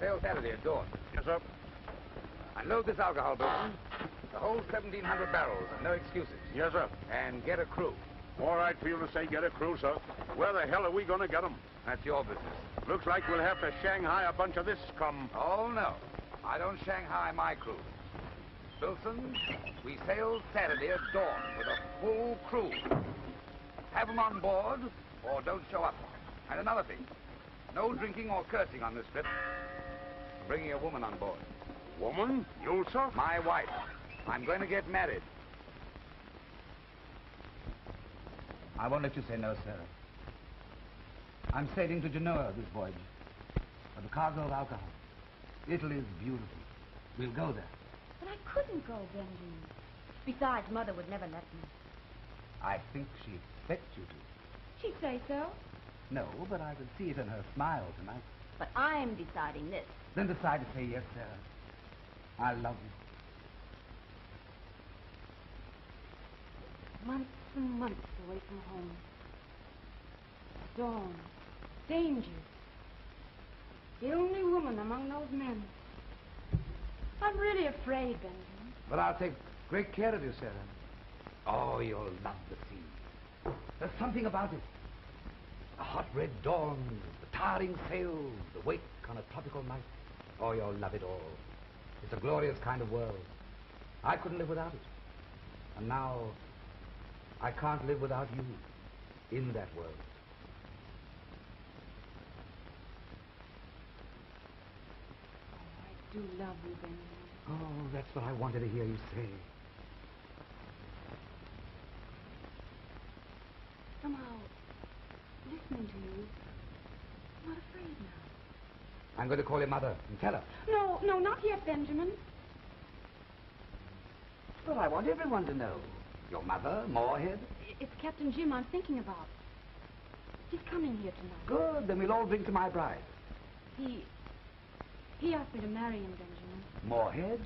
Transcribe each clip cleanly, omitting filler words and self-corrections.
sail Saturday at dawn. Yes, sir. Unload this alcohol, Wilson. The whole 1,700 barrels, and no excuses. Yes, sir. And get a crew. All right for you to say get a crew, sir. Where the hell are we going to get them? That's your business. Looks like we'll have to Shanghai a bunch of this scum. Oh, no. I don't Shanghai my crew. Wilson, we sail Saturday at dawn with a full crew. Have them on board, or don't show up. And another thing, no drinking or cursing on this trip. Bringing a woman on board. Woman? You, sir? My wife. I'm going to get married. I won't let you say no, sir. I'm sailing to Genoa this voyage with a cargo of alcohol. Italy's beautiful. We'll go there. But I couldn't go, Benjamin. Besides, Mother would never let me. I think she expects you to. She'd say so. No, but I could see it in her smile tonight. But I'm deciding this. Then decide to say yes, Sarah. I love you. Months and months away from home. Storm. Danger. The only woman among those men. I'm really afraid, Benjamin. But I'll take great care of you, Sarah. Oh, you'll love the sea. There's something about it. The hot red dawn, the towering sails, the wake on a tropical night. Oh, you'll love it all. It's a glorious kind of world. I couldn't live without it. And now, I can't live without you in that world. I do love you, Benjamin. Oh, that's what I wanted to hear you say. Somehow, listening to you, I'm not afraid now. I'm going to call your mother and tell her. No, not yet, Benjamin. But I want everyone to know. Your mother, Moorhead. It's Captain Jim I'm thinking about. He's coming here tonight. Good, then we'll all drink to my bride. He asked me to marry him, Benjamin. Moorhead?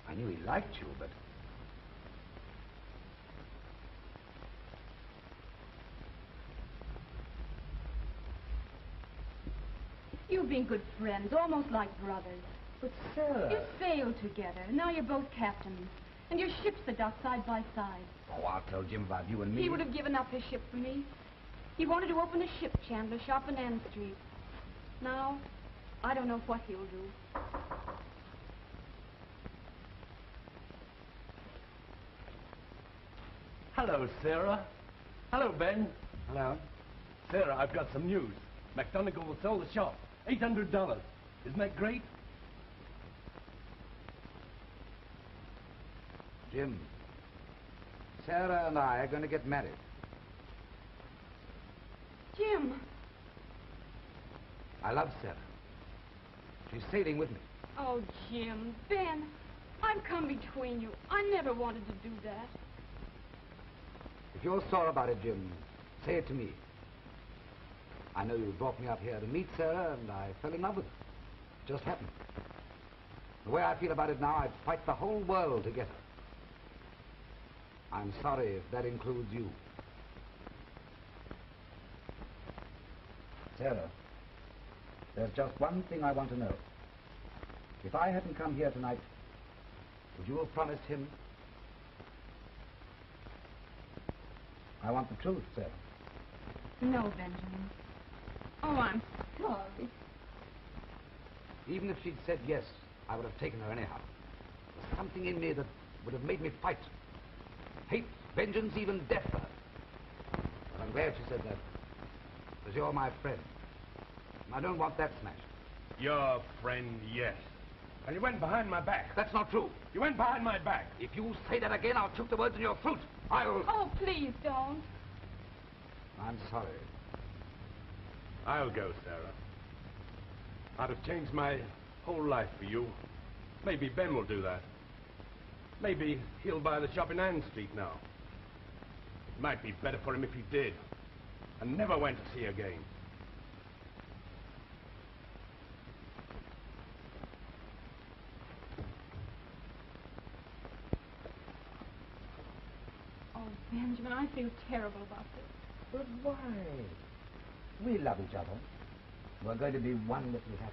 I knew he liked you, but... You've been good friends, almost like brothers. But, Sarah... You sailed together. Now you're both captains. And your ships are docked side by side. Oh, I'll tell Jim about you and me. He would have given up his ship for me. He wanted to open a ship chandler shop in Ann Street. Now, I don't know what he'll do. Hello, Sarah. Hello, Ben. Hello. Sarah, I've got some news. McDonagall will sell the shop. $800. Isn't that great? Jim, Sarah and I are going to get married. Jim! I love Sarah. She's sailing with me. Oh, Jim, Ben, I've come between you. I never wanted to do that. If you're sore about it, Jim, say it to me. I know you brought me up here to meet Sarah, and I fell in love with her. It just happened. The way I feel about it now, I'd fight the whole world to get her. I'm sorry if that includes you. Sarah, there's just one thing I want to know. If I hadn't come here tonight, would you have promised him? I want the truth, Sarah. No, Benjamin. Oh, I'm sorry. Even if she'd said yes, I would have taken her anyhow. There's something in me that would have made me fight. Hate, vengeance, even death for her. But I'm glad she said that. Because you're my friend. And I don't want that smashed. Your friend, yes. And you went behind my back. That's not true. You went behind my back. If you say that again, I'll choke the words in your throat. Oh, please don't. I'm sorry. I'll go, Sarah. I'd have changed my whole life for you. Maybe Ben will do that. Maybe he'll buy the shop in Ann Street now. It might be better for him if he did, and never went to sea again. Oh, Benjamin, I feel terrible about this. But why? We love each other. We're going to be wonderfully happy.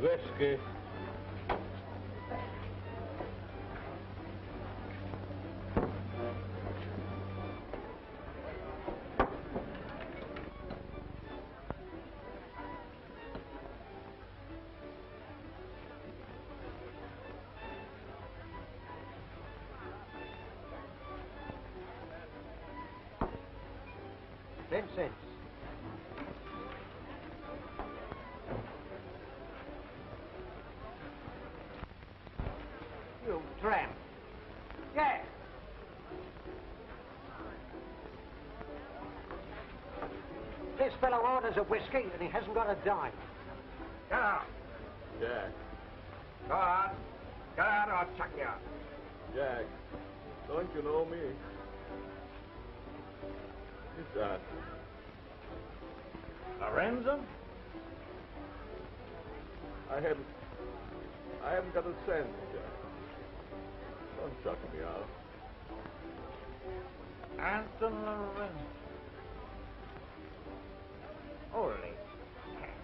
Whiskey. Vincent. You tramp. Yeah. This fellow orders a whiskey and he hasn't got a dime. Get out. Jack. Go on. Get out or I'll chuck you out. Jack. Don't you know me? Who's that? Lorenzo? I haven't got a cent, Jack. Don't chuck me out. Anton Lorenzo. Holy cat.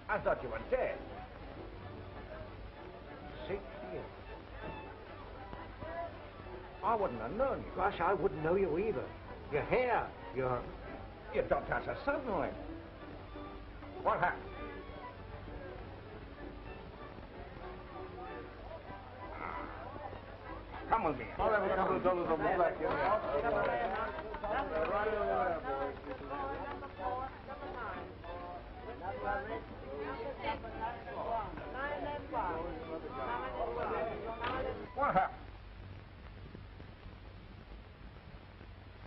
I thought you were dead. 6 years. I wouldn't have known you. Gosh, I wouldn't know you either. Your hair, your... You dropped out so suddenly. What happened? Come with me. I'll have a couple of dollars on the black. What happened?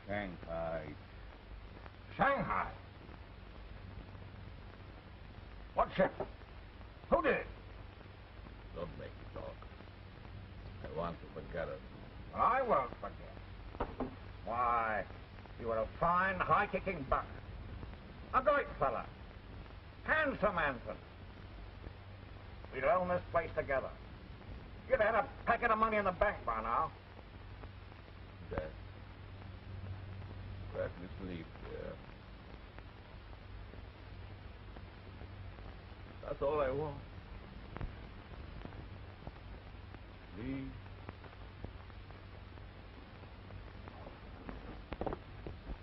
Shanghai. Shanghai? What ship? Who did it? Don't make me talk. I want to forget it. Well, I won't forget. Why, you were a fine, high-kicking buck. A great fella. Handsome Anton. We'd own this place together. You'd had a packet of money in the bank by now. Jack. Let me sleep here. That's all I want. Sleep.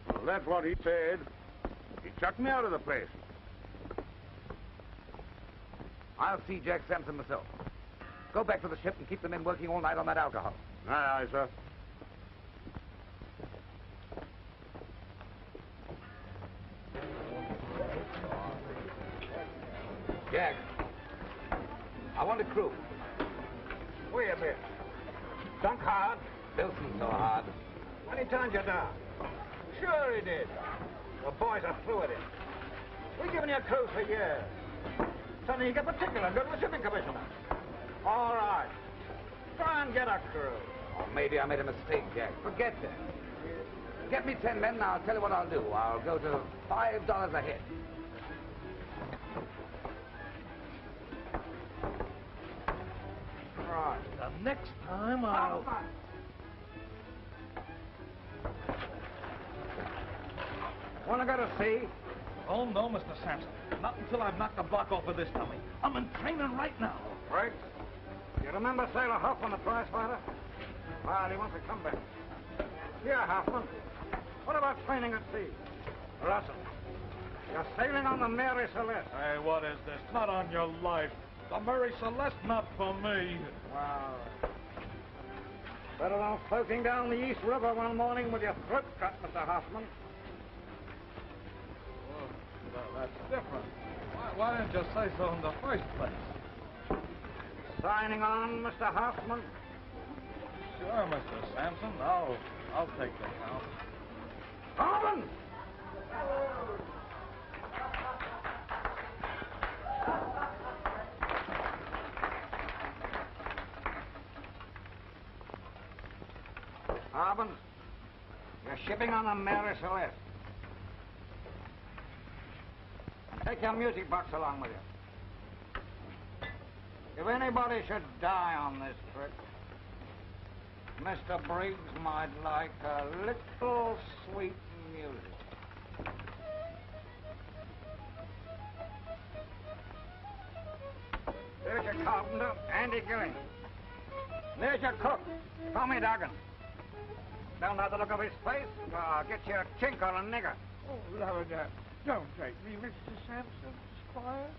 Well, that's what he said. He chucked me out of the place. I'll see Jack Sampson myself. Go back to the ship and keep the men working all night on that alcohol. Aye, aye, sir. Jack, I want a crew. Wait a bit. Sunk hard? Built me so hard. Many times you down? Sure he did. The boys are through with it. We've given you a crew for years. Suddenly you get particular good with shipping commissioner. All right. Try and get a crew. Oh, maybe I made a mistake, Jack. Forget that. Get me 10 men and I'll tell you what I'll do. I'll go to $5 a head. Right. The next time I'll... Want to go to sea? Oh, no, Mr. Sampson. Not until I've knocked the block off of this dummy. I'm in training right now. Right. You remember Sailor Hoffman, the prize fighter? Well, he wants to come back. Here, Hoffman. What about training at sea? Russell, you're sailing on the Marie Celeste. Hey, what is this? Not on your life. The Marie Celeste, not for me. Wow. Better than floating down the East River one morning with your throat cut, Mr. Hoffman. Well, that's different. Why didn't you say so in the first place? Signing on, Mr. Hoffman? Sure, Mr. Sampson. I'll take the count. Hoffman! Hoffman, you're shipping on the Marie Celeste. Take your music box along with you. If anybody should die on this trip, Mr. Briggs might like a little sweet music. There's your carpenter, Andy Gilling. There's your cook, Tommy Duggan. Don't know the look of his face, I'll get you a chink or a nigger. Oh, Lord, don't take me, Mr. Sampson, Squire.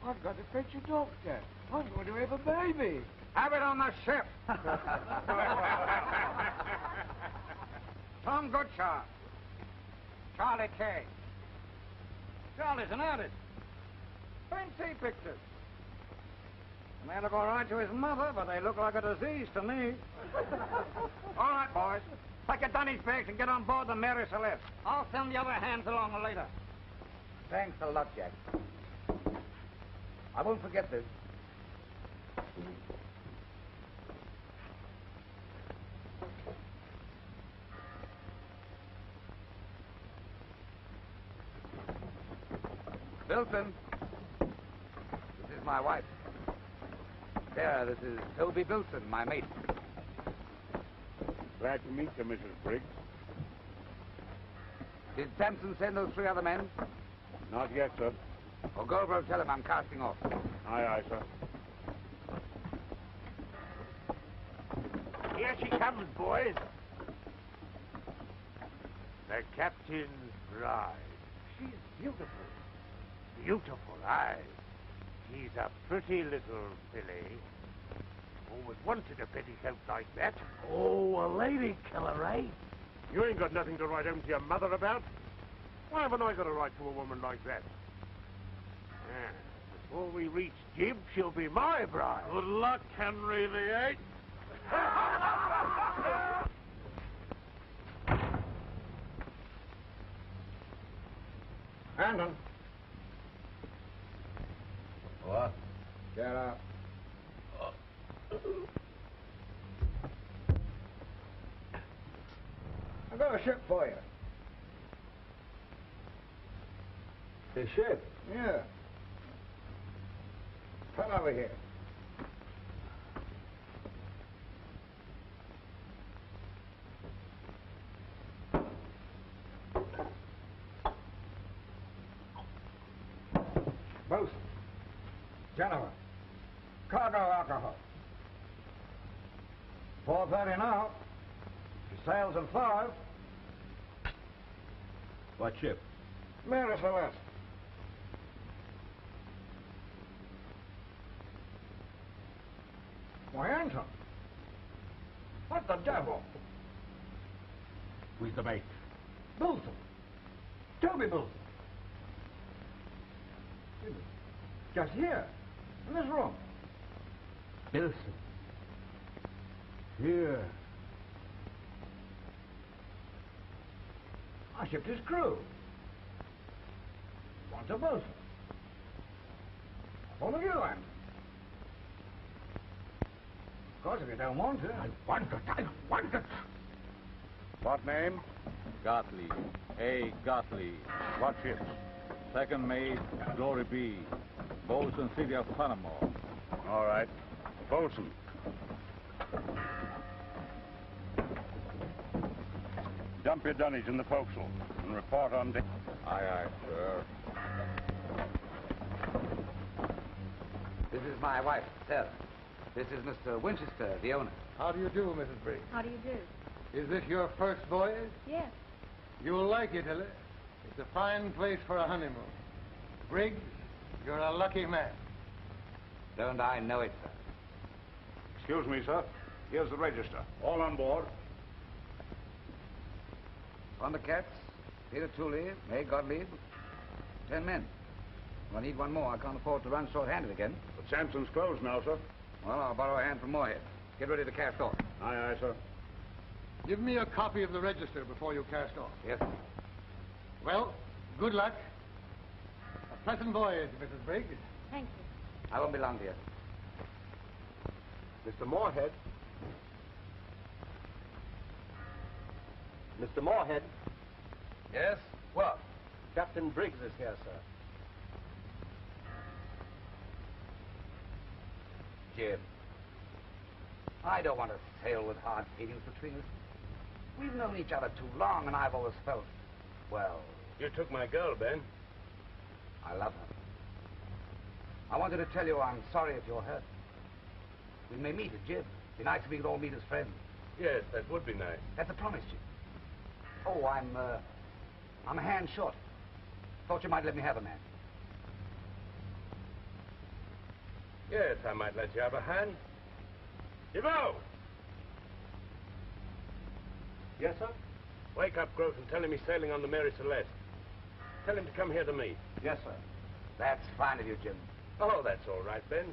I've got to fetch a doctor. I'm going to have a baby. Have it on the ship. Tom Goodshaw. Charlie Kay. Charlie's an artist. Fancy pictures. They look all right to his mother, but they look like a disease to me. All right, boys. Pack your dunny's bags and get on board the Marie Celeste. I'll send the other hands along later. Thanks a lot, Jack. I won't forget this. Bilson. This is my wife. Sarah, this is Toby Bilson, my mate. Glad to meet you, Mrs. Briggs. Did Sampson send those 3 other men? Not yet, sir. Or Goldberg, tell him I'm casting off. Aye, aye, sir. Here she comes, boys. The captain's bride. She's beautiful. Beautiful, aye. She's a pretty little filly. Always wanted a petticoat like that. Oh, a lady killer, eh? You ain't got nothing to write home to your mother about. Why haven't I got a right to a woman like that? Before we reach Jib, she'll be my bride. Good luck, Henry VIII. Brandon. What? Get up. I've got a ship for you. The ship? Yeah. Come over here. Bosun. Gentlemen. Cargo alcohol. 4:30 now. She sails at 5. What ship? Marie Celeste. Why, Anton? What the devil? Who's the mate? Bilson. Toby Bilson. Just here. In this room. Bilson. Here. I shipped his crew. Want a Bilson. Follow you, Anton. Of course, if you don't want to. I want it. What name? Gottlieb. A. Gottlieb. What ship? Second mate, Glory B. Bosun, City of Panama. All right. Bosun. Dump your dunnies in the forecastle and report on deck. Aye, aye, sir. This is my wife, Sarah. This is Mr. Winchester, the owner. How do you do, Mrs. Briggs? How do you do? Is this your first voyage? Yes. You'll like Italy. It's a fine place for a honeymoon. Briggs, you're a lucky man. Don't I know it, sir? Excuse me, sir. Here's the register. All on board. On the cats, Peter Tooley, May Gottlieb, 10 men. Well, I need one more. I can't afford to run short-handed again. But Sampson's closed now, sir. Well, I'll borrow a hand from Moorhead. Get ready to cast off. Aye, aye, sir. Give me a copy of the register before you cast off. Yes, sir. Well, good luck. A pleasant voyage, Mrs. Briggs. Thank you. I won't be long, dear. Mr. Moorhead. Mr. Moorhead. Yes? What? Captain Briggs is here, sir. Jim. I don't want to sail with hard feelings between us. We've known each other too long, and I've always felt, well... You took my girl, Ben. I love her. I wanted to tell you I'm sorry if you're hurt. We may meet at Jib. Be nice if we could all meet as friends. Yes, that would be nice. That's a promise, Jim. Oh, I'm a hand short. Thought you might let me have a man. Yes, I might let you have a hand. Devo! Yes, sir? Wake up Gross and tell him he's sailing on the Marie Celeste. Tell him to come here to me. Yes, sir. That's fine of you, Jim. Oh, that's all right, Ben.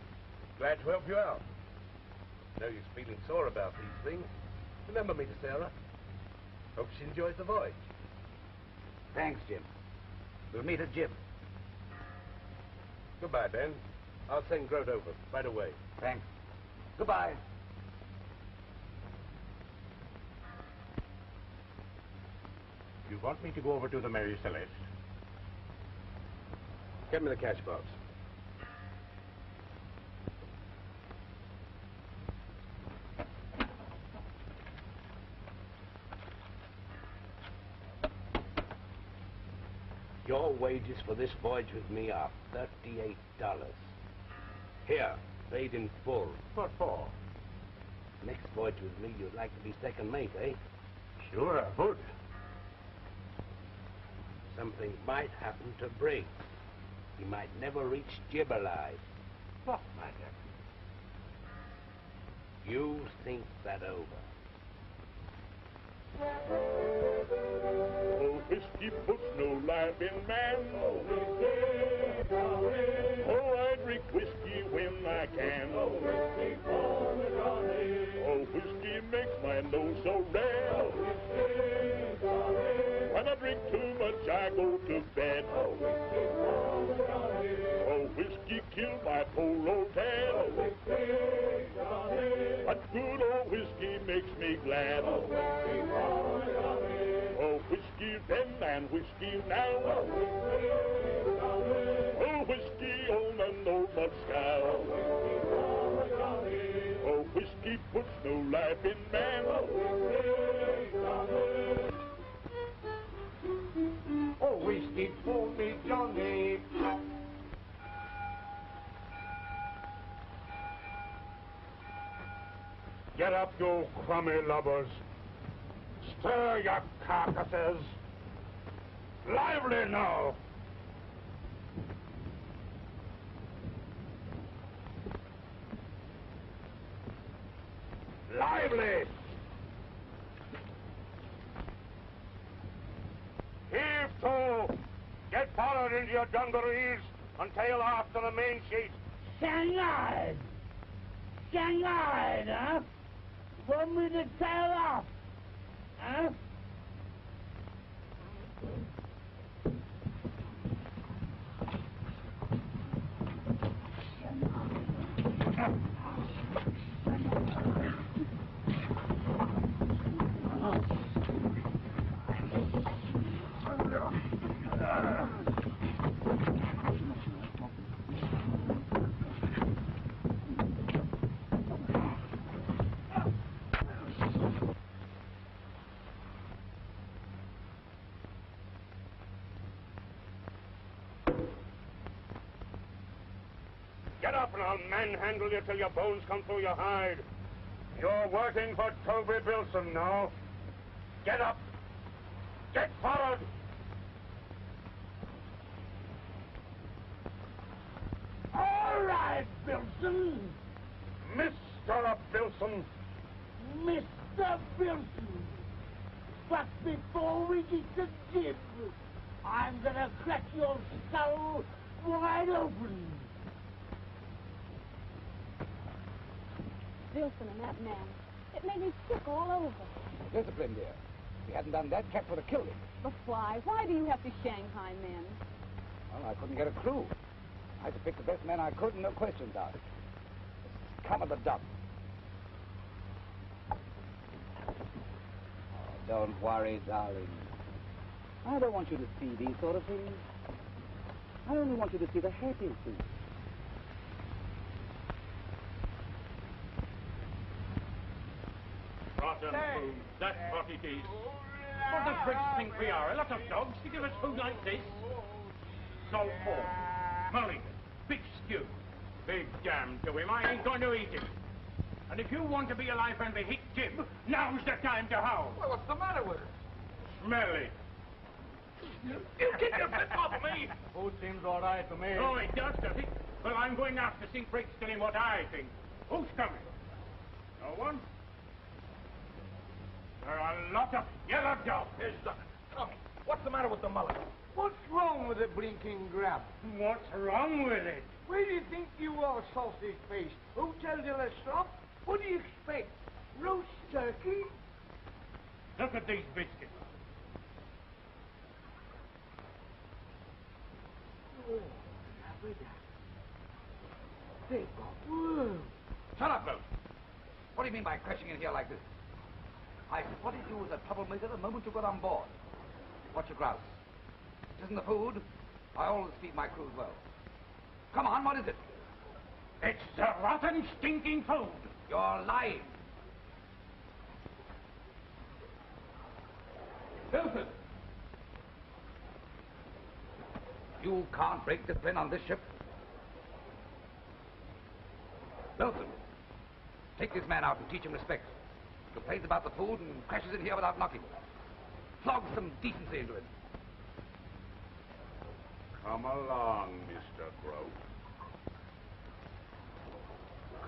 Glad to help you out. No use feeling sore about these things. Remember me to Sarah. Hope she enjoys the voyage. Thanks, Jim. We'll meet at Jib. Goodbye, Ben. I'll send Grote over right away. Thanks. Goodbye. You want me to go over to the Marie Celeste? Get me the cash box. Your wages for this voyage with me are $38. Here, paid in full. What for? Next voyage with me, you'd like to be second mate, eh? Sure, I would. Something might happen to Briggs. He might never reach Jib alive. What might happen? You think that over. Oh, whiskey puts no life in man. Oh, whiskey, oh, I drink whiskey when I can. Oh, whiskey for the Johnny. Oh, whiskey makes my nose so red. Oh, whiskey, when I drink too much, I go to bed. Oh, whiskey for the Johnny. Oh, whiskey killed my poor old dad. Oh, whiskey, Johnny. But good old whiskey makes me glad. Oh, whiskey for the Johnny. Oh, whiskey then and whiskey now. Oh, whiskey, Johnny. Oh, whiskey on the old mud sky. Oh, whiskey for the Johnny. Oh, whiskey puts no life in man. Oh, whiskey, Johnny. Oh, whiskey for me, Johnny. Get up, you crummy lubbers. Stir your carcasses. Lively now. Lively. Heave to. Get forward into your dungarees and tail off to the main sheet. Shanghai! Shanghai, huh? Want me to tail off? Huh? Get up and I'll manhandle you till your bones come through your hide. You're working for Toby Bilson now. Get up. Get forward. All right, Bilson. Mr. Bilson. Mr. Bilson. But before we get to Jib, I'm gonna crack your skull wide open. Wilson and that man. It made me sick all over. Discipline, dear. If he hadn't done that, Cap would have killed him. But why? Why do you have to Shanghai men? Well, I couldn't get a clue. I had to pick the best men I could and no questions asked. Come of the dump. Oh, don't worry, darling. I don't want you to see these sort of things. I only want you to see the happy things. Rotten food, that's what it is. What does Briggs think we are? A lot of dogs to give us food like this? Salt pork, mulligan, big stew. Big damn to him, I ain't going to eat it. And if you want to be alive and be hit, Jim, now's the time to howl. Well, what's the matter with it? Smell it. You get your fist off of me! Food seems all right to me. Oh, it does it? Well, I'm going out to see Briggs tell him what I think. Who's coming? No one? There are a lot of yellow dogs. Here's Dugan. Come. What's the matter with the mullet? What's wrong with the blinking grab? What's wrong with it? Where do you think you are, sausage face? Who tells you Lestrade? What do you expect? Roast turkey? Look at these biscuits. Oh, lovely that. They got worms. Shut up, Rose. What do you mean by crashing in here like this? I spotted you as a troublemaker the moment you got on board. What's your grouse? It isn't the food. I always feed my crews well. Come on, what is it? It's the rotten, stinking food. You're lying. Wilson! You can't break discipline on this ship. Wilson, take this man out and teach him respect. Complains about the food and crashes in here without knocking. Flog some decency into him. Come along, Mr. Crow.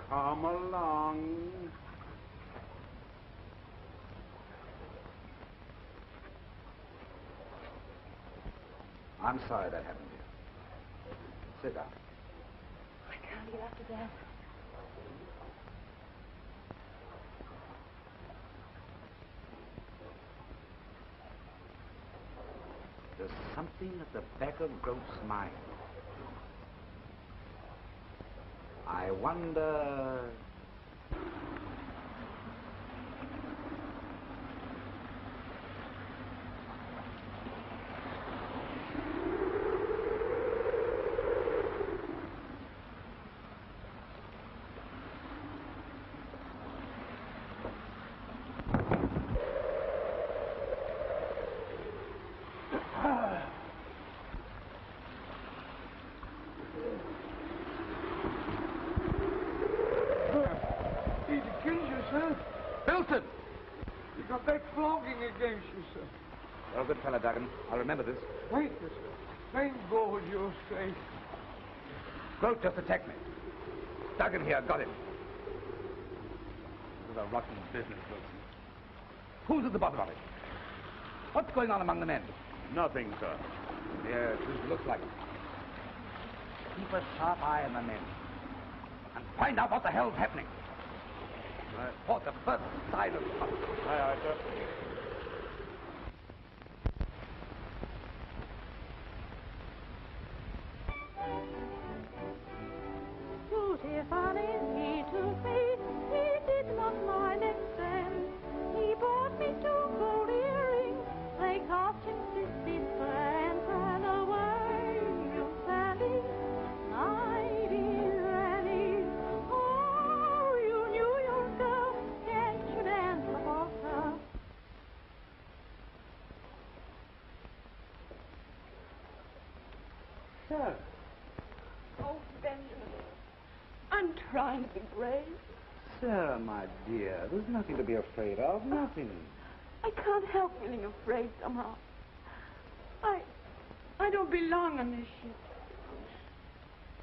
Come along. I'm sorry that happened to you. Sit down. I can't get after that. There's something at the back of Groat's mind. I wonder... Wilson! You got that flogging against you, sir. You're a good fellow, Duggan. I'll remember this. Thank you, sir. Thank God you're safe. Groat just attacked me. Duggan here got him. This is a rotten business, Wilson. Who's at the bottom of it? What's going on among the men? Nothing, sir. Yes, it looks like it. Keep a sharp eye on the men. And find out what the hell's happening. Report the first sign of trouble. Aye, aye, sir. Beautiful is he to see, he did not mind expense. He bought me 2 gold earrings, they cost him 60 cents. And away you Sally, my dear Annie. Oh, you knew yourself, can't you dance the polka? Sir. Oh, Benjamin. I'm trying to be brave. Sarah, my dear, there's nothing to be afraid of. Nothing. I can't help feeling afraid somehow. I don't belong on this ship.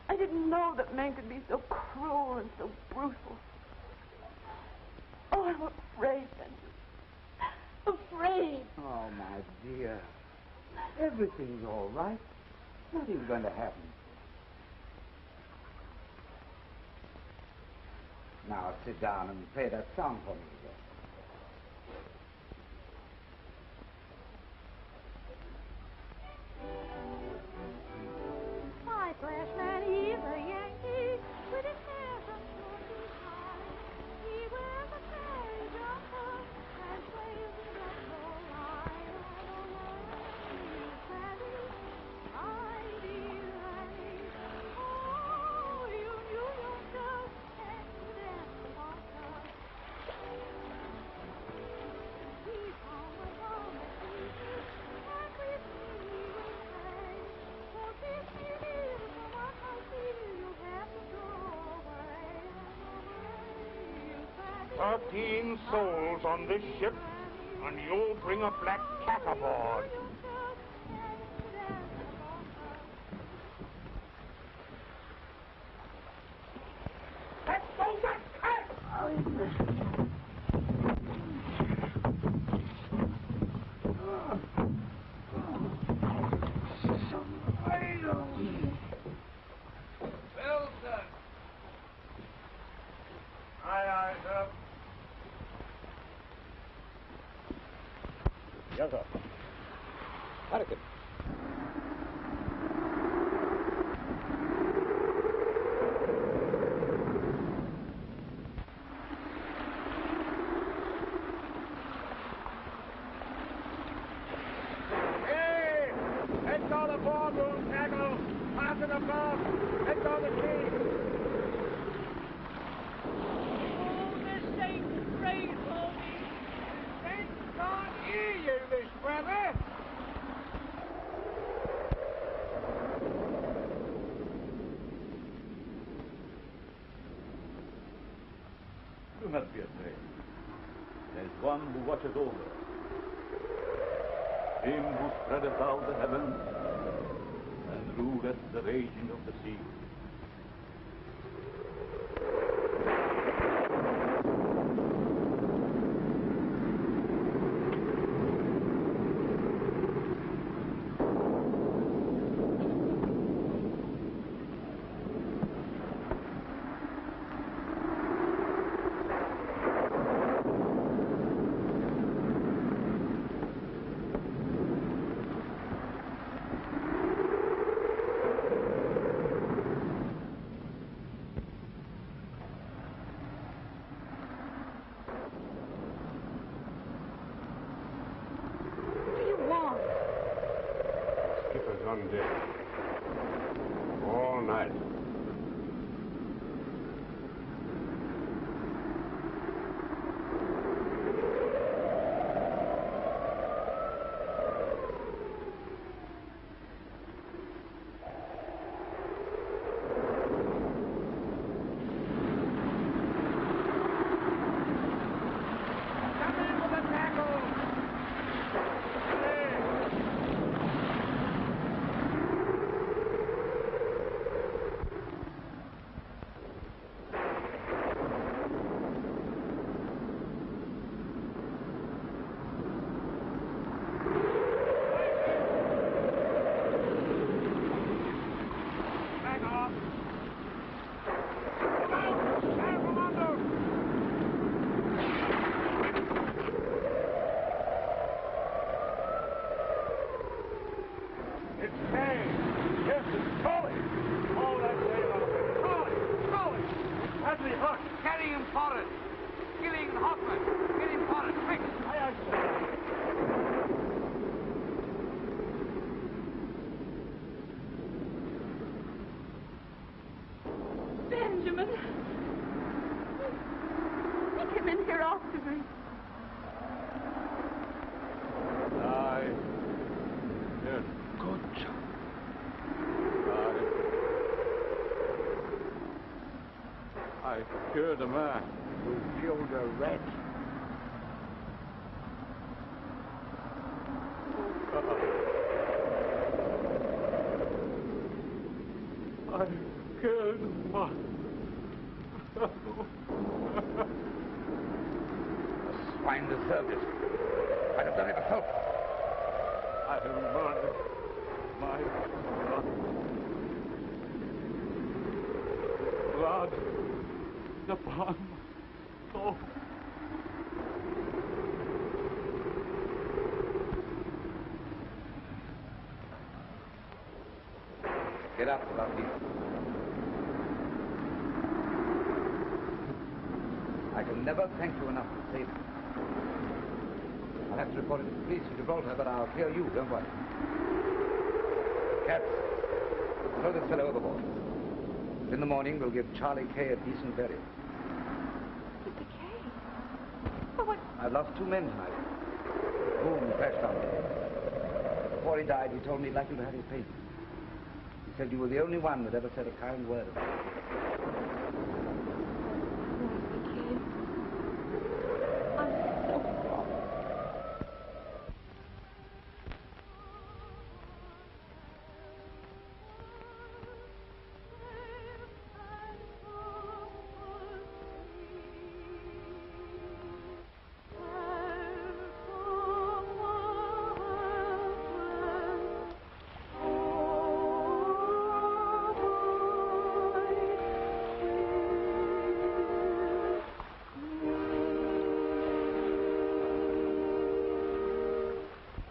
I didn't know that men could be so cruel and so brutal. Oh, I'm afraid, Benjamin. Afraid. Oh, my dear. Everything's all right. Nothing's going to happen. Now sit down and play that song for me again. My flashman is a Yankee with his hair from short to high. He wears a fairy jumper and plays the jungle line. My dear Annie, oh, you New Yorkers can dance the polka. He's on the drum and pieces, and with me he will play. So kiss me, dear, so much I feel you have to go away. 13 souls on this ship, and you'll bring a black cat aboard. Let's go, that cat! Wilson! Aye, sir. Yes, sir. Hurricane. Hey! Let go the boardroom tackle! Fasten the boat! Let go the key! Oh, this ain't great, Hoey. Saints can't hear you, Miss Brother! Do not be afraid. There's one who watches over. Him who spreadeth out the heavens and ruleth the raging of the sea. Skipper's on deck. All night. Come in with the tackle! Back off! Come out! Stand from under! It's May. Yes, it's Hoey. All that sail off it. Hoey! It's Hadley Hunt. Carry him forward. Skilling and Hoffman. Get him forward, quick. Aye, sir. Benjamin! He came in here after me. Aye. Yes, good job. I killed a man. You killed a rat. I killed my... Swine deserved it. I'd have done it myself. I murdered my son. Blood upon so. Get up, Lucky. I can never thank you enough for saving me. I'll have to report it to the police in Gibraltar, but I'll clear you, don't worry. Cats, throw this fellow overboard. In the morning, we'll give Charlie Kay a decent burial. Mr. Kay? But what? I've lost 2 men tonight. Boom crashed on me. Before he died, he told me he'd like you to have his painting. He said you were the only one that ever said a kind word about it.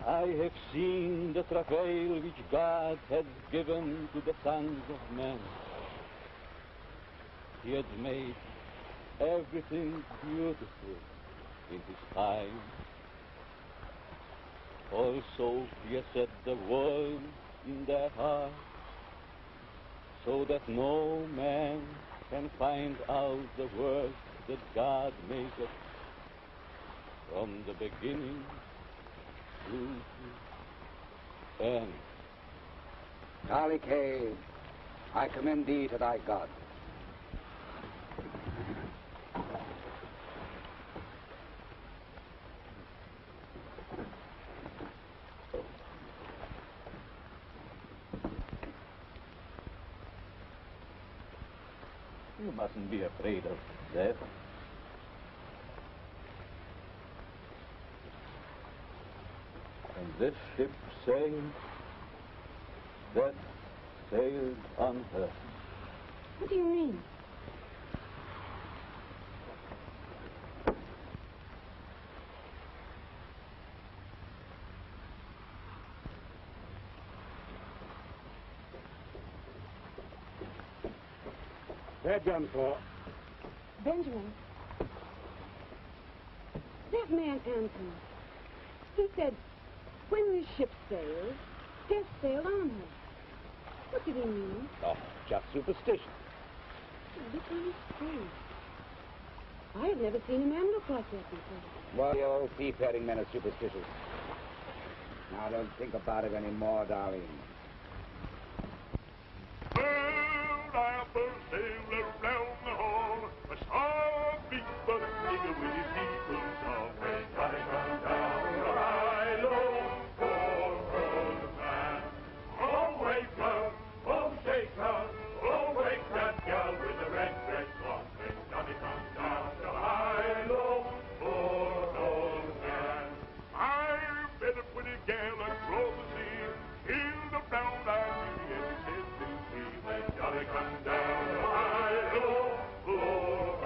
I have seen the travail which God has given to the sons of men. He has made everything beautiful in his time. Also, he has set the world in their heart, so that no man can find out the work that God maketh from the beginning to the end. Charlie Kay, I commend thee to thy God. You mustn't be afraid of death. And this ship sailed, death sailed on her. What do you mean? They're done for. Benjamin. That man Anthony. He said, when the ship sailed, death sailed on her. What did he mean? Oh, just superstition. Look on his face. I have never seen a man look like that before. Well, you old seafaring men are superstitious. Now, don't think about it anymore, darling. I first sailed around the hall. I saw a big buck nigger with his eagle song. When Johnny come down the high low, poor old man. Oh, wake up, oh, shake up, oh, wake that gal with the red dress on. When Johnny comes down the high low, poor old man. I met a pretty gal across the sea, in the brown-eyed beauty, and she said to me, when Johnny come down the high low, poor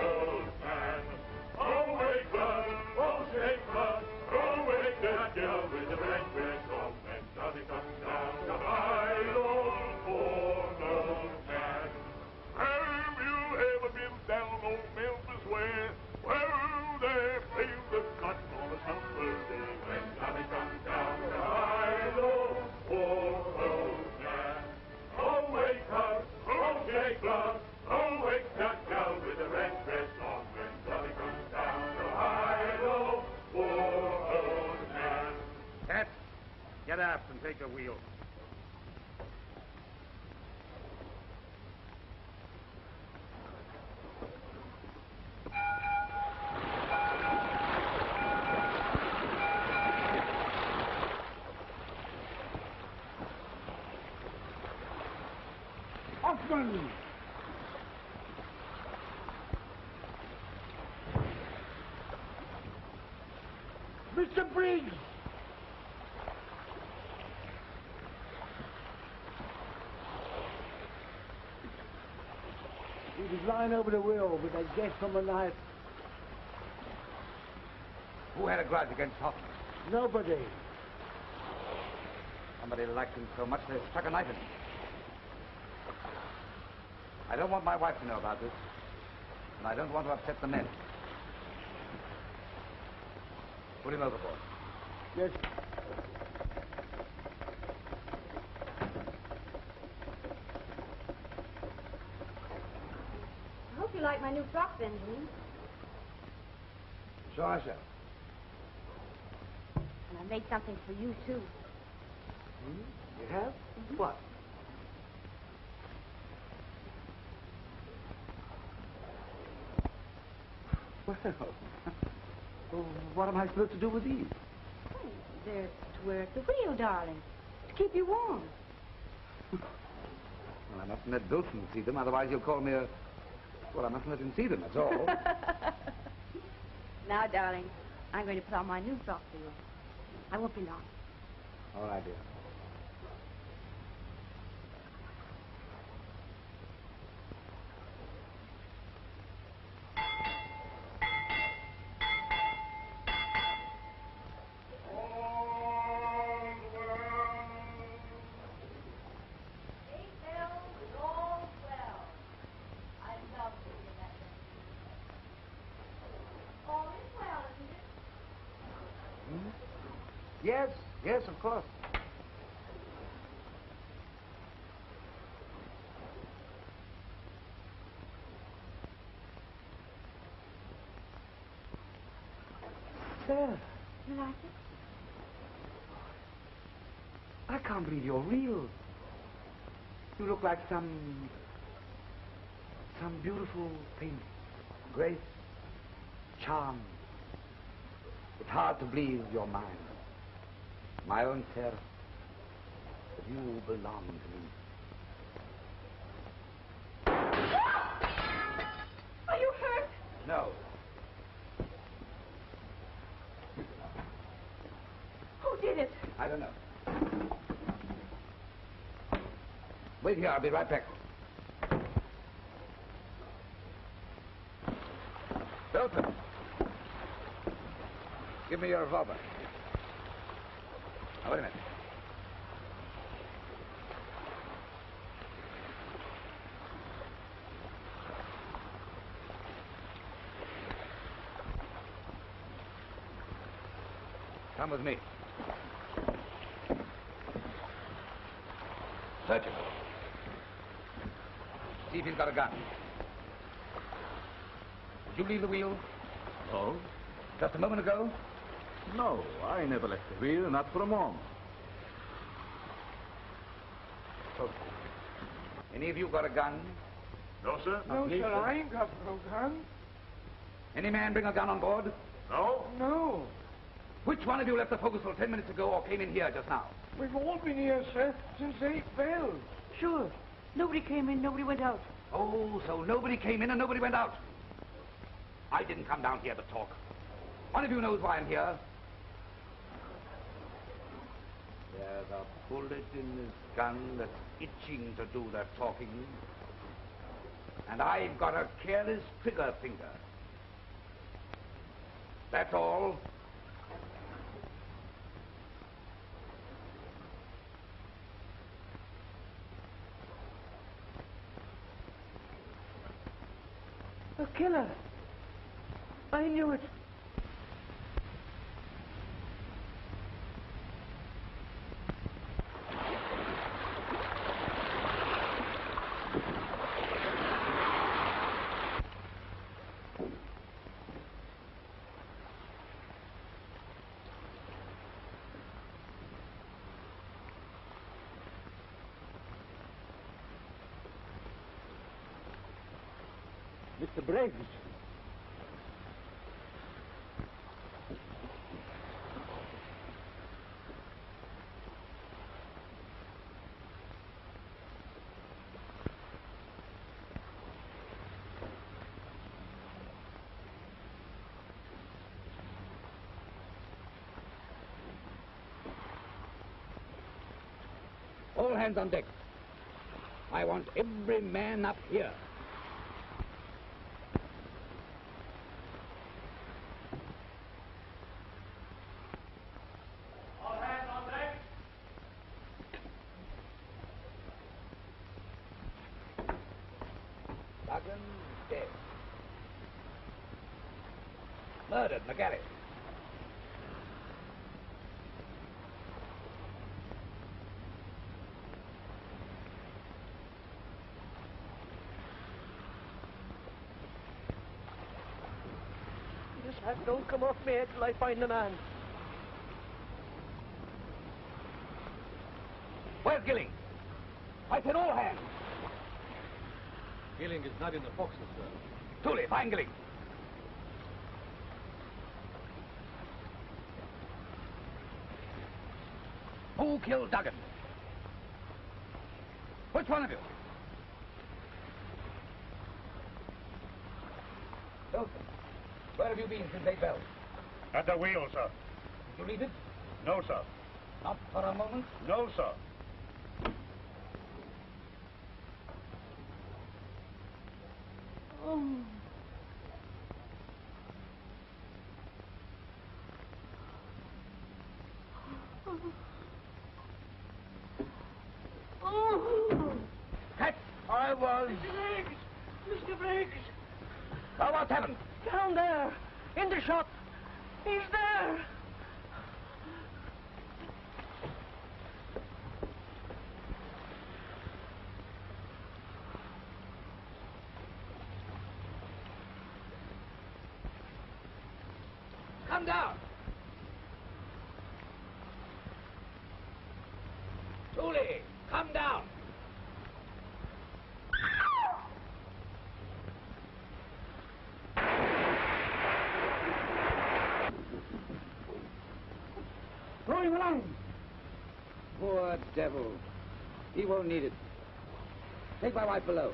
old man. Oh, wake up, oh, shake up, oh, wake that gal with the red dress on. When Johnny comes down the high low, poor old man. Have you ever been down on Memphis way? Well, they play the cotton on a summer day. When Johnny comes down the high low, poor old man. Oh, wake up, oh, shake up, oh, wake that gal with the red dress on. When Johnny comes down the high low, poor old man. Cat, get aft and take the wheel. Hoffman! Mr. Briggs! He was lying over the wheel with a guess from the night. had a grudge against Hoffman? Nobody. Somebody liked him so much they stuck a knife in him. I don't want my wife to know about this, and I don't want to upset the men. Put him overboard. Yes. I hope you like my new frock, Benjamin. Sure I shall. And I made something for you, too. You have? What? Well, what am I supposed to do with these? They're to wear at the wheel, darling. To keep you warm. Well, I mustn't let Wilson see them, otherwise he'll call me a... Well, I mustn't let him see them, that's all. Now, darling, I'm going to put on my new frock for you. I won't be long. All right, dear. Yes, of course. Sarah. You like it? I can't believe you're real. You look like some beautiful thing. Grace, charm. It's hard to believe you're mine. My own Sarah. You belong to me. Are you hurt? No. Who did it? I don't know. Wait here, I'll be right back. Belton. Give me your revolver. Now, wait a minute. Come with me. Search him. See if he's got a gun. Did you leave the wheel? Oh? Just a moment ago? No, I never left the wheel, not for a moment. Okay. Any of you got a gun? No, sir. No, sir, I ain't got no gun. Any man bring a gun on board? No? No. Which one of you left the forecastle 10 minutes ago or came in here just now? We've all been here, sir, since 8 bells. Sure. Nobody came in, nobody went out. Oh, so nobody came in and nobody went out. I didn't come down here to talk. One of you knows why I'm here. There's a bullet in this gun that's itching to do that talking. And I've got a careless trigger finger. That's all. A killer. I knew it. Mr. Briggs. All hands on deck. I want every man up here. Duggan dead. Murdered, McGarry. This hat don't come off me head till I find the man. Where's Gilling? I said all hands. Gilling is not in the forecastle, sir. Tooley, find Gilling. Who killed Duggan? Which one of you? Wilson, where have you been since 8 bells? At the wheel, sir. Did you read it? No, sir. Not for a moment? No, sir. Oh. Oh. Cat! I was. Mr. Briggs! Mr. Briggs! Now what's happened? Down there, in the shop. He's there. Come down. Tooley, come down. Throw him along. Poor devil. He won't need it. Take my wife below.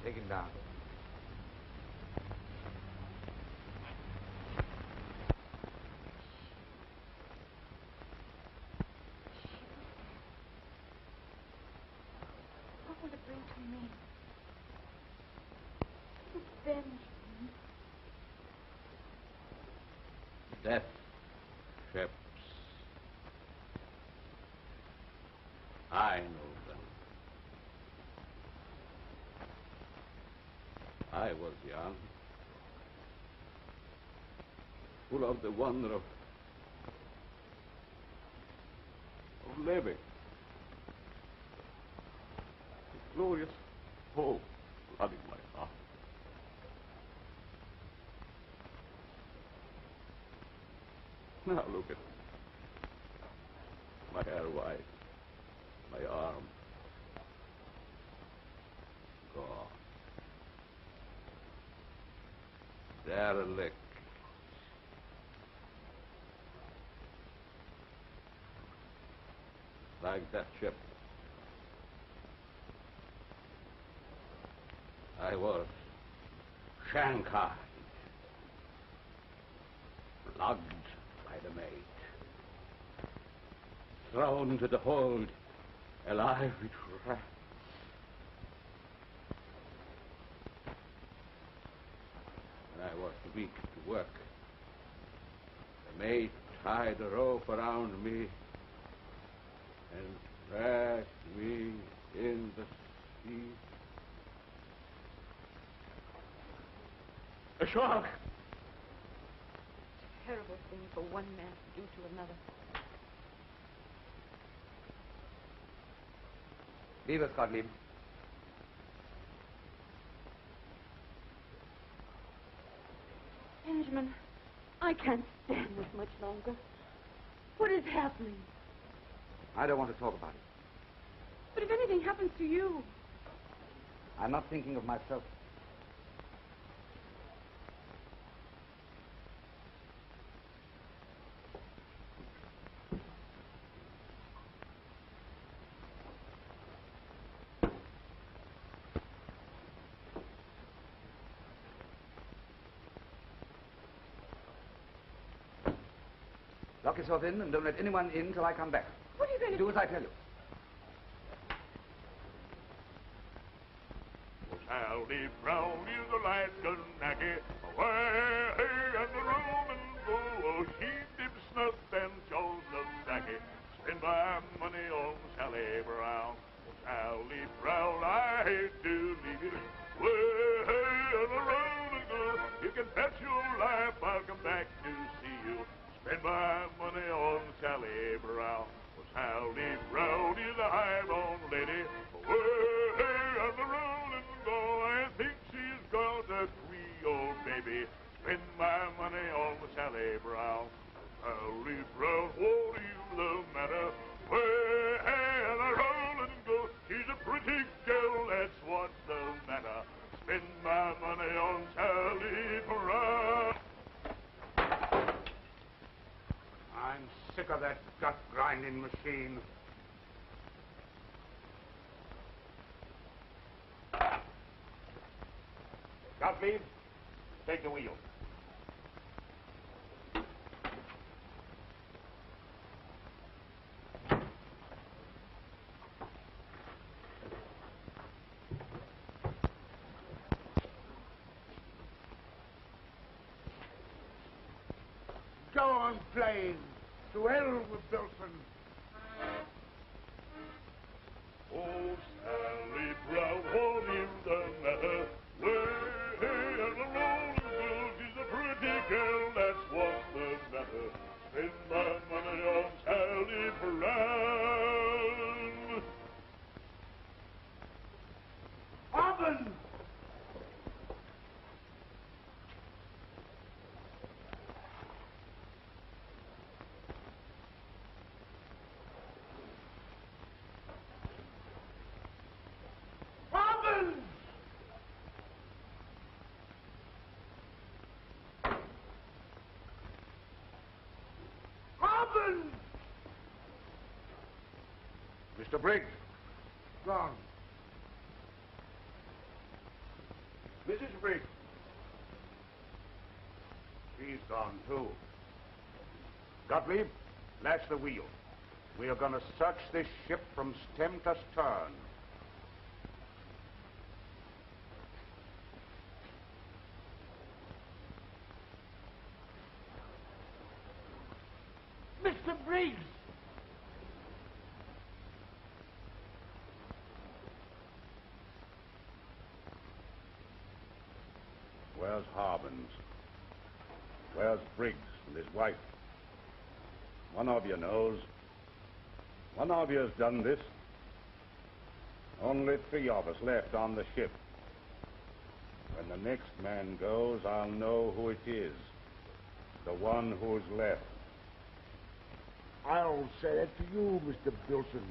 Take him down. What will it bring to me? Revenge. Death ships. I know them. I was young, full of the wonder of living. The glorious hope flooding my heart. Now look at me. My hair white, my arm gone. Derelict. Like that ship. I was shanghaied, plugged by the mate, thrown to the hold, alive with wrath. When I was weak to work, the mate tied a rope around me and dragged me in the sea. A shark! Terrible thing for one man to do to another. Leave us, Gottlieb. Benjamin, I can't stand this much longer. What is happening? I don't want to talk about it. But if anything happens to you... I'm not thinking of myself. Lock yourself in and don't let anyone in till I come back. What are you going to do? As I tell you. Sally Brown is Alaska Nacky, away and the Romans go, oh, she's money on Sally Brown. Sally Brown, I hate to leave you. Way on the road to go. You can bet your life I'll come back to see you. Spend my money on Sally Brown. Sally Brown is a high-born lady. Way on the road and go. I think she's got a Creole baby. Spend my money on Sally Brown. Sally Brown, what is the matter? Way on the road and go. She's a pretty girl, that's what's the matter. Spend my money on Sally Brown. I'm sick of that gut-grinding machine. Gottlieb, take the wheel. Go on playing. To hell with Bilson. Oh, Sally Brown, what is the matter? Way on the road and go. She's a pretty girl, that's what's the matter. Spend my money on Sally Brown. Robin! Mr. Briggs. Gone. Mrs. Briggs. She's gone, too. Gottlieb, latch the wheel. We are going to search this ship from stem to stern. Mr. Briggs! Where's Harbins? Where's Briggs and his wife? One of you knows. One of you has done this. Only 3 of us left on the ship. When the next man goes, I'll know who it is. The one who's left. I'll say that to you, Mr. Bilson.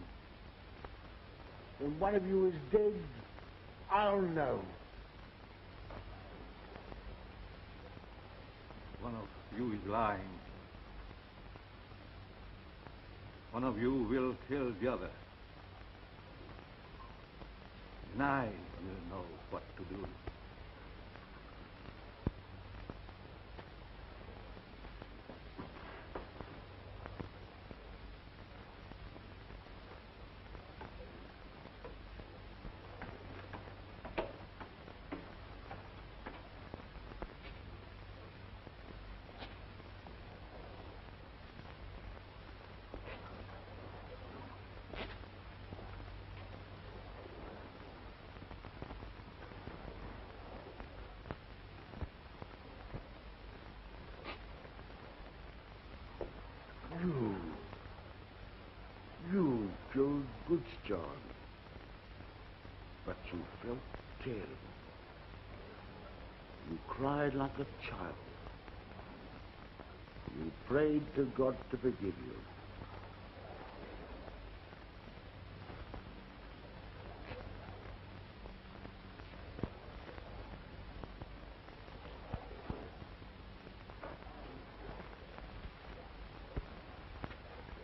When one of you is dead, I'll know. One of you is lying. One of you will kill the other. And I will know what to do. You killed Goodsjohn. But you felt terrible. You cried like a child. You prayed to God to forgive you.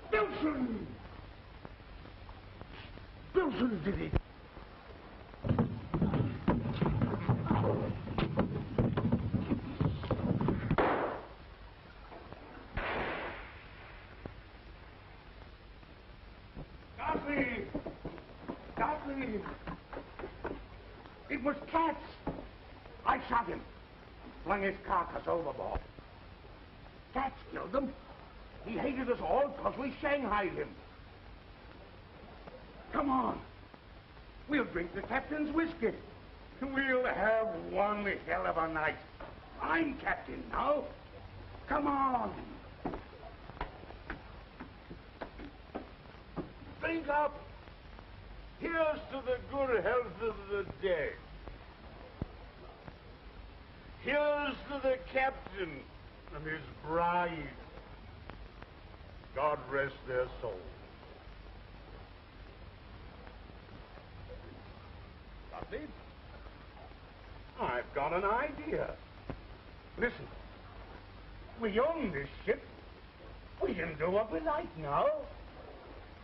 Bilson! Bilson did it! Gottlieb! It was Katz! I shot him. Flung his carcass overboard. Katz killed him. He hated us all because we shanghaied him. Come on. We'll drink the captain's whiskey. We'll have one hell of a night. I'm captain now. Come on. Drink up. Here's to the good health of the dead. Here's to the captain and his bride. God rest their souls. Gottlieb, I've got an idea. Listen, we own this ship. We can do what we like now.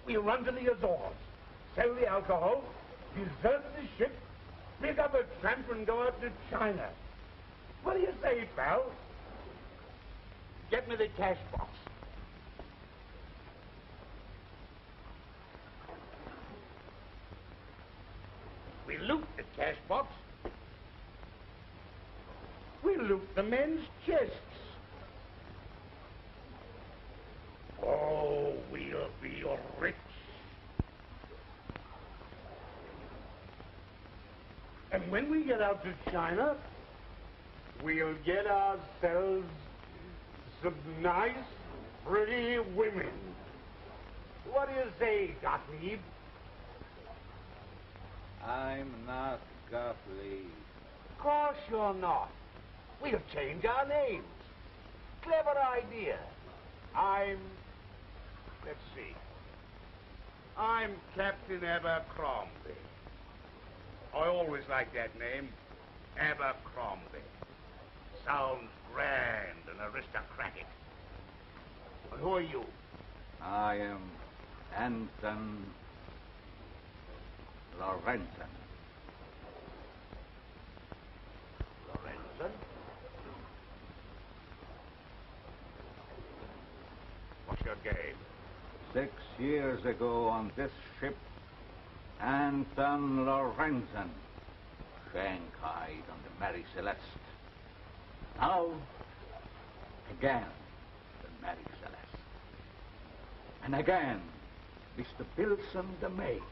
We'll run to the Azores, sell the alcohol, desert the ship, pick up a tramp and go out to China. What do you say, pal? Get me the cash box. We loot the cash box. We loot the men's chests. Oh, we'll be rich. And when we get out to China, we'll get ourselves some nice, pretty women. What do you say, Gottlieb? I'm not Gottlieb. Of course you're not. We'll change our names. Clever idea. Let's see. I'm Captain Abercrombie. I always liked that name, Abercrombie. Sounds grand and aristocratic. But who are you? I am Anton Lorenzen. Lorenzen? What's your game? 6 years ago on this ship, Anton Lorenzen shanghaied on the Marie Celeste. Now, again, the Marie Celeste. And again, Mr. Pilsen the maid.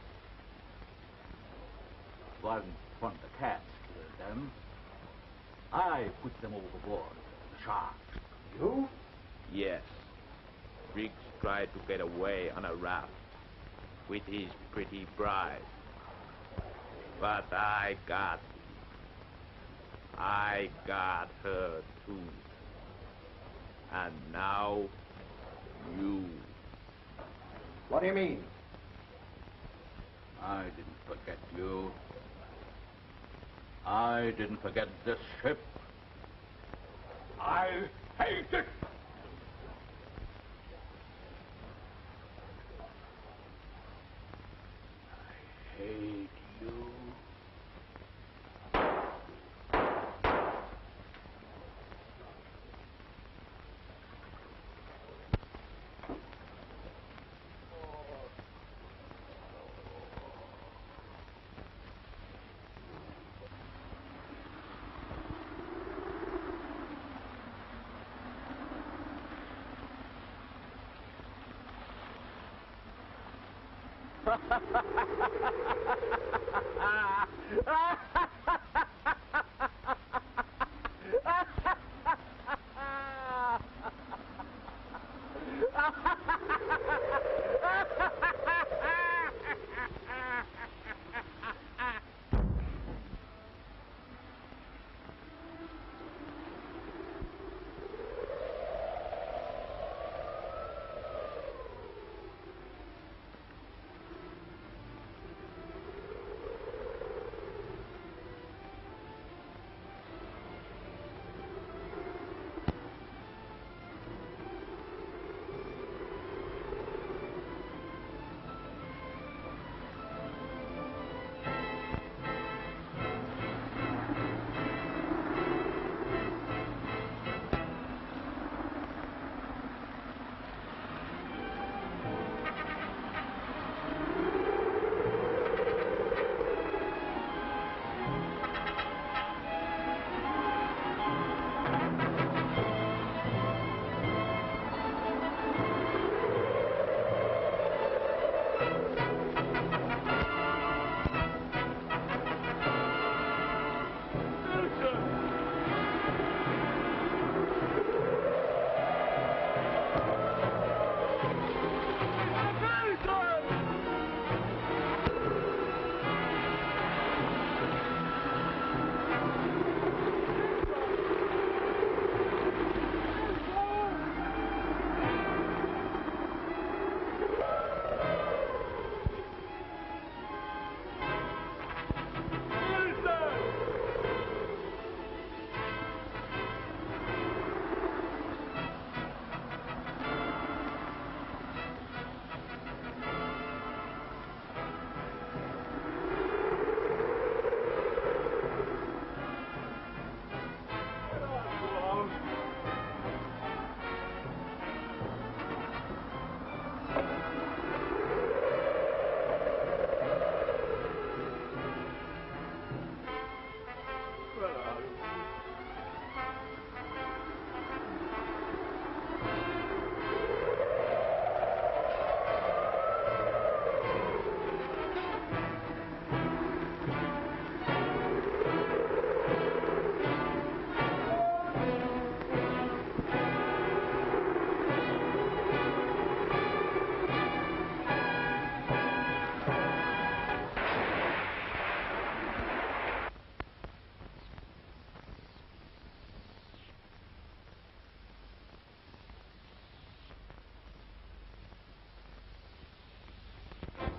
Wasn't one of the cats killed them. I put them overboard, the sharks. You? Yes. Briggs tried to get away on a raft with his pretty bride. But I got her too. And now, you. What do you mean? I didn't forget you. I didn't forget this ship. I hate it. I hate you.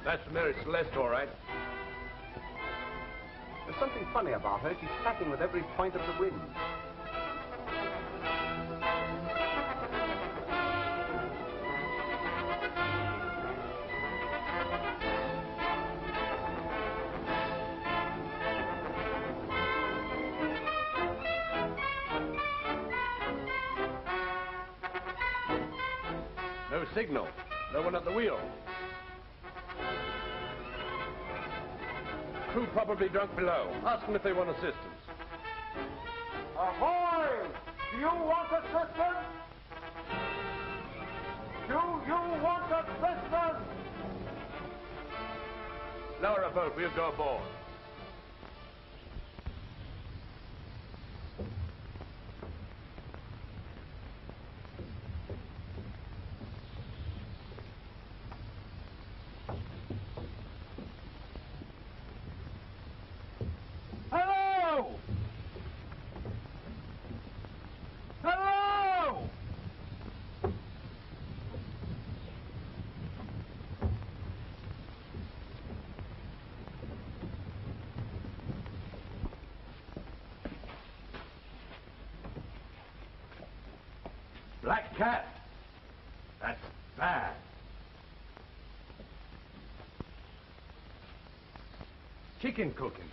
That's Marie Celeste, all right. There's something funny about her. She's tacking with every point of the wind. No signal. No one at the wheel. Crew probably drunk below. Ask them if they want assistance. Ahoy! Do you want assistance? Do you want assistance? Lower a boat. We'll go aboard. Hello! Hello! Black cat. That's bad. Chicken cooking.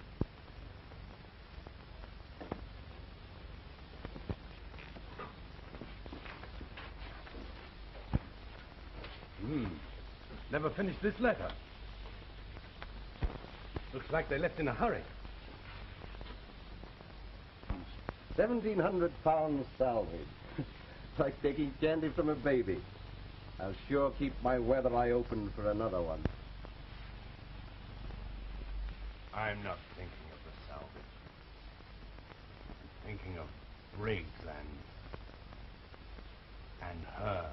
Never finished this letter. Looks like they left in a hurry. 1,700 pounds salvage. Like taking candy from a baby. I'll sure keep my weather eye open for another one. I'm not thinking of the salvage. I'm thinking of Briggs and her.